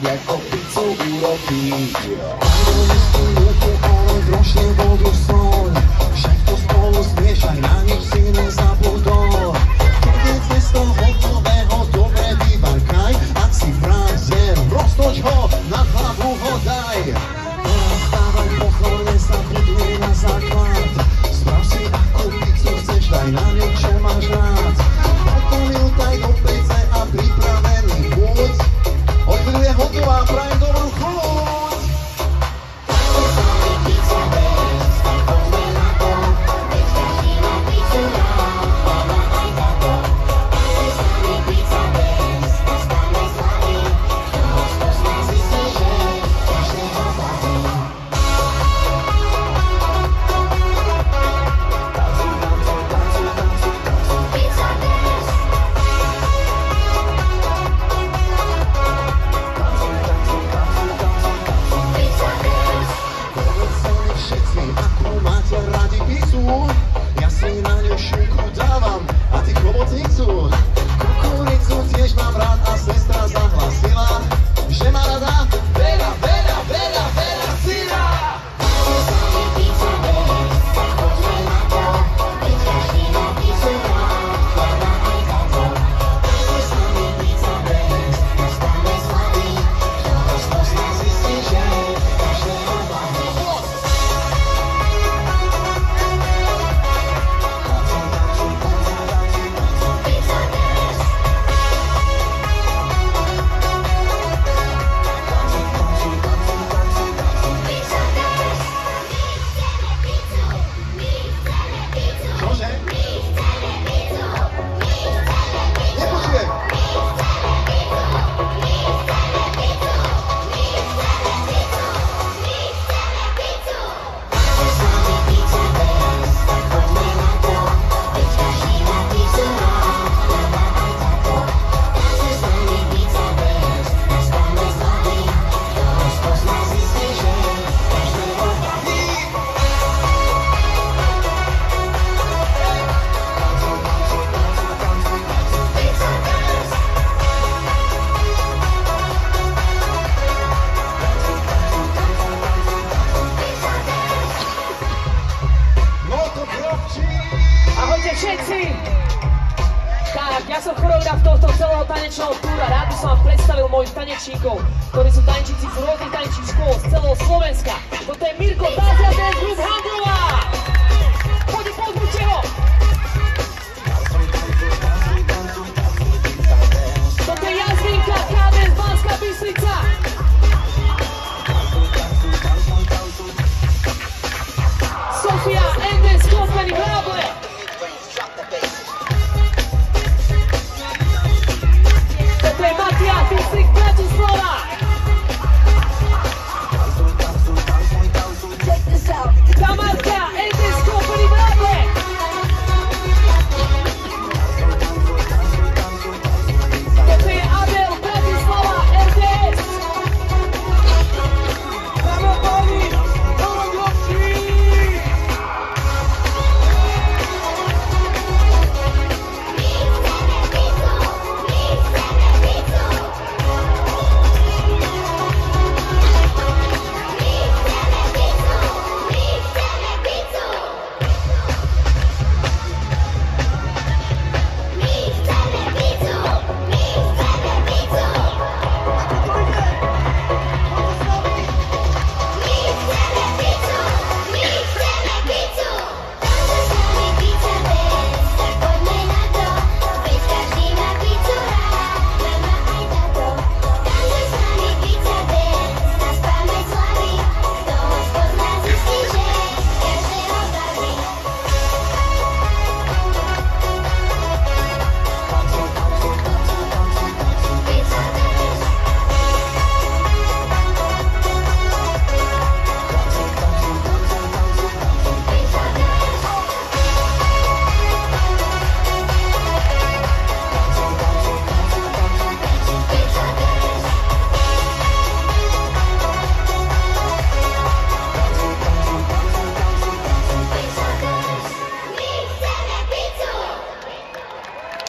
Jako pizzu urobí. Áno, nestujete, ale trošne vodu soľ. Však to spolu zmiešaj, na nič si nezabudol. Keď je cesto hotového, dobre vyvarkaj. Ak si frajer, roztoč ho, na hlavu ho daj. Stávaj pozorne, sa buduje na základ. Sprav si akú pizzu chceš, daj na ňu, čo máš rád. Potom ju daj do pece a pripravený buď. Od chvíľu je hotová, prajem dobrú chuť! Ja si na ňu šunku dávam a ty chobotnicu. Kukuricu tiež mám rád a sestra zahlasila, že má rada veľa, veľa, veľa, veľa syra. Ahojte všetci! Tak, ja som choreograf tohto celého tanečného túra. Rád by som vám predstavil mojich tanečníkov, ktorí sú tanečníci z rôznych tanečných škôl z celého Slovenska. Toto je Mirko Tázia Dance Group Handlová! Poďte, pozrite ho! Toto je Jazvinka, KDS Banská Bystrica! Sofia Endes Company Hráble! Toto je Matia, Distrikt Bratislava!